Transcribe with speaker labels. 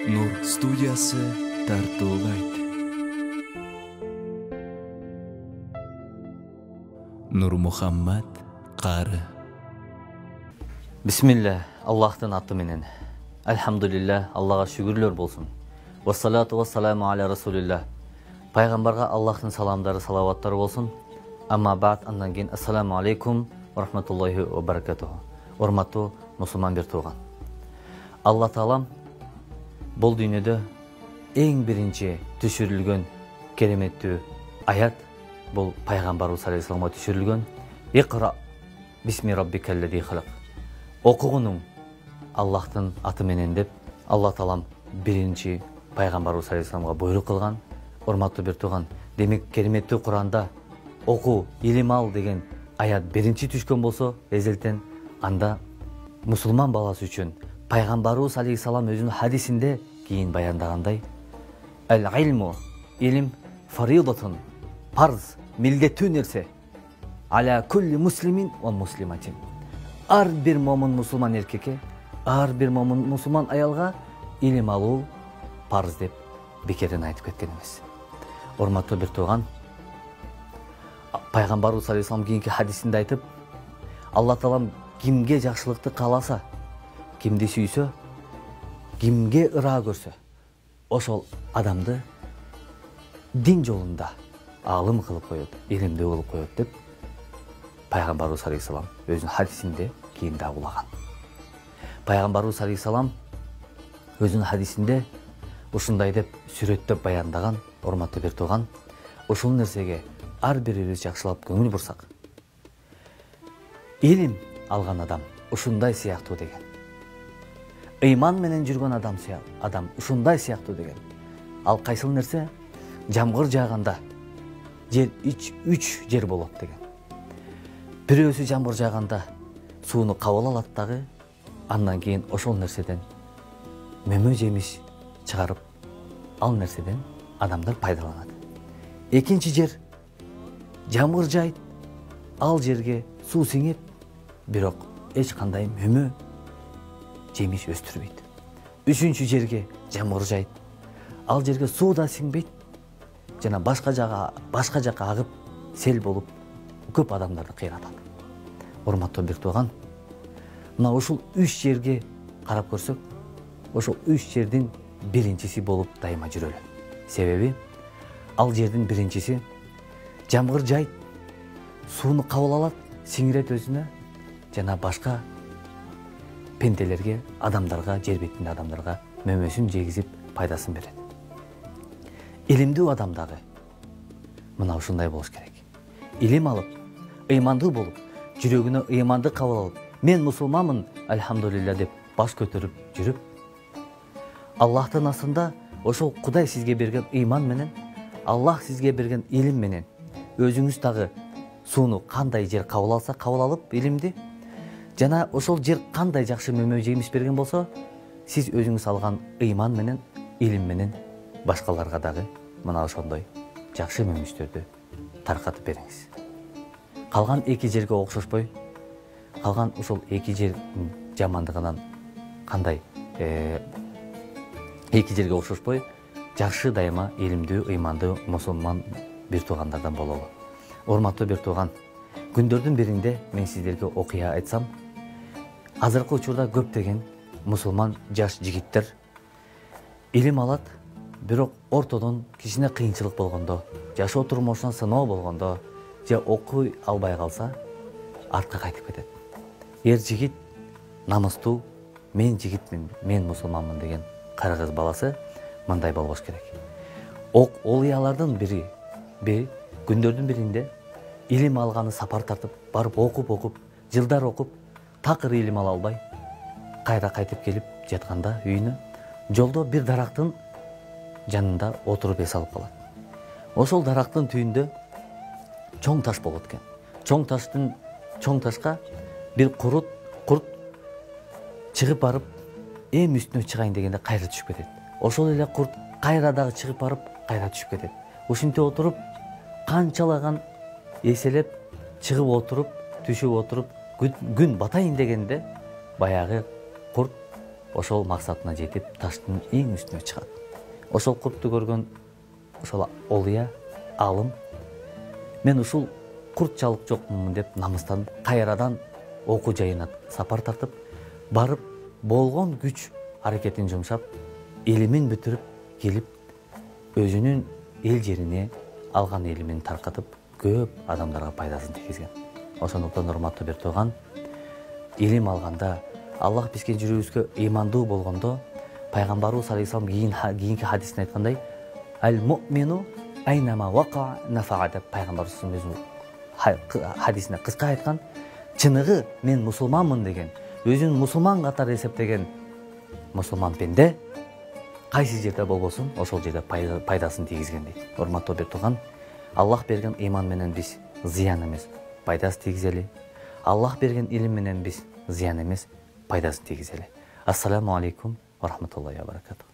Speaker 1: Nur студиясы тартуулайт. Нур Мухаммад Кары.
Speaker 2: Бисмилля, Аллахтын аты менен. Альхамдулилля, Аллаға шүгүрлөр болсын. Вассалату вассаламу аля расулилля. Пайғамбарға Аллахтың саламдары, салаваттары болсын. Амма ба'д, андан кейін ассаламу алейкум ва рахматуллахи ва баракатуху. Урматтуу мусулман бир тууган. Алла таалам бұл дүйнөдө эң биринчи түшүрүлгөн кереметтүү аят бұл пайгамбарыбыз алейхиссаламга түшүрүлгөн. Иқра бисми раббикаллази халак. Окугунуң Аллахтын аты менен деп Алла таалам биринчи пайгамбарыбыз алейхиссаламга буйрук кылган. Урматтуу бир тууган, демек кереметтүү Куранда оку, илим ал деген аят биринчи түшкөн болсо, эзелтен анда мусулман баласы үчүн пайгамбарыбыз алейхиссалам өзүнүн хадисинде кийин баяндагандай: "Ал-илму, илим фаридатун, парз, милдеттүү нерсе. Аля кулли муслимин ва муслиматин." Ар бир момун мусулман эркекке, ар бир момун мусулман аялга илим алуу парз деп бекерден айтып кеткен эмес. Урматтуу бир тууган, пайгамбарыбыз алейхиссалам кийинки хадисинде айтып, Алла таалам кимге жакшылыкты кааласа, кимди сүйсө, кимге ыраа көрсө, ошол адамды дин жолунда алым кылып коет, илимдүү кылып коет деп пайгамбарыбыз алейхиссалам өзүнүн хадисинде кийин да улаган. Пайгамбарыбыз алейхиссалам өзүнүн хадисинде ушундай деп сүрөттөп баяндаган. Урматтуу бир тууган, ушул нерсеге ар бирибиз жакшылап көңүл бурсак, илим алган адам ушундай сыяктуу деген. Ыйман менен жүргөн адам ушундай сыяктуу деген. Ал кайсыл нерсе? Жамгыр жааганда жер үч жер болот деген. Бирөөсү жамгыр жааганда сууну кабыл алат дагы, андан кийин ошол нерседен мөмө жемиш чыгарып, ал нерседен адамдар пайдаланат. Экинчи жер жамгыр жайт, ал жерге суу сиңип, бирок эч кандай мөмө жемиш өстүрбөйт. Үчүнчү жерге жамгыр жайт, ал жерге суу да сиңбейт, жана башка жакка агып сел болуп көп адамдарды кыйратат. Урматтуу бир тууган, мына ушул үч жерге карап көрсөк, ошол үч жердин биринчиси болуп дайыма жүрөлү. Себеби ал жердин биринчиси жамгыр жайт, сууну кабыл алат, сиңирет өзүнө, жана башка пенделерге, адамдарга, жер бетинде адамдарга мөмөсүн жегизип пайдасын берет. Илимдүү адам дагы мына ушундай болуш керек. Илим алып, ыймандуу болуп, жүрөгүнө ыйманды кабыл алып, мен мусулманмын, альхамдулилля деп баш көтөрүп жүрүп, Аллахтын астында ошол Кудай сизге берген ыйман менен, Аллах сизге берген илим менен өзүңүз дагы сууну кандай жер кабыл алса кабыл алып илимди, жана ошол жер кандай жакшы мөмө жемиш берген болсо, сиз өзүңүз алган ыйман менен, илим менен башкаларга дагы мына ошондой жакшы мөмүштөрдү таркатып бериңиз. Калган эки жерге окшошпой, калган ушул эки жер жамандыгынан кандай эки жерге окшошпой, жакшы дайыма илимдүү, ыймандуу мусулман бир туугандардан бололу. Урматтуу бир тууган, күндөрдүн биринде мен сиздерге окуя айтсам, азыркы учурда көптөгөн мусулман жаш жигиттер илим алат, бирок ортодон кичине кыйынчылык болгондо, жашоо турмушуна сыноо болгондо, же окуй албай калса, артка кайтып кетет. Эр жигит намыстуу, мен жигитмин, мен мусулманмын деген кыргыз баласы мындай болбош керек. Олуялардын бири күндөрдүн биринде илим алганы сапар тартып, барып окуп, жылдар окуп, такыр илим ала албай, кайра кайтып келип жатканда үйүнө, жолдо бир дарактын жанында отуруп эс алып калат. Ошол дарактын түйүндө чоң таш болот экен. Чоң ташка бир курт чыгып барып, эм үстүнө чыгайын дегенде кайра түшүп кетет. Ошол эле курт кайра дагы чыгып барып, кайра түшүп кетет. Ушинте отуруп, канчалаган эселеп, чыгып отуруп, түшүп отуруп, күн батайын дегенде баягы курт ошол максатына жетип таштын эң үстүнө чыгат. Ошол куртту көргөн ошол олуя алым мен ушул курт чалык жокмун деп намыстанып кайрадан окуу жайына сапар тартып барып болгон күч аракетин жумшап илимин бүтүрүп келип өзүнүн эл жерине алган илимин таркатып көп адамдарга пайдасын тийгизген. Ошондуктан урматтуу бир тууган, илим алганда Аллах бизге жүрүбүзгө ыймандуу болгондо пайгамбарыбыз алейхисалам кийинки хадисин айткандай ал-муъмину айнама вака нафаа деп пайгамбарыбыз өзүнүн хадисинде кыска айткан, чыныгы мен мусулманмын деген, өзүн мусулман катары эсептеген мусулман пенде кайсы жерде болбосун ошол жерде пайдасын тийгизген дейт. Урматтуу бир тууган, Аллах берген ыйман менен биз зыян эмес, пайдасы тийгизели. Аллах берген илим менен биз зыян эмес, пайдасын тийгизели. Ассаламу алейкум ва рахматуллахи ва баракатух.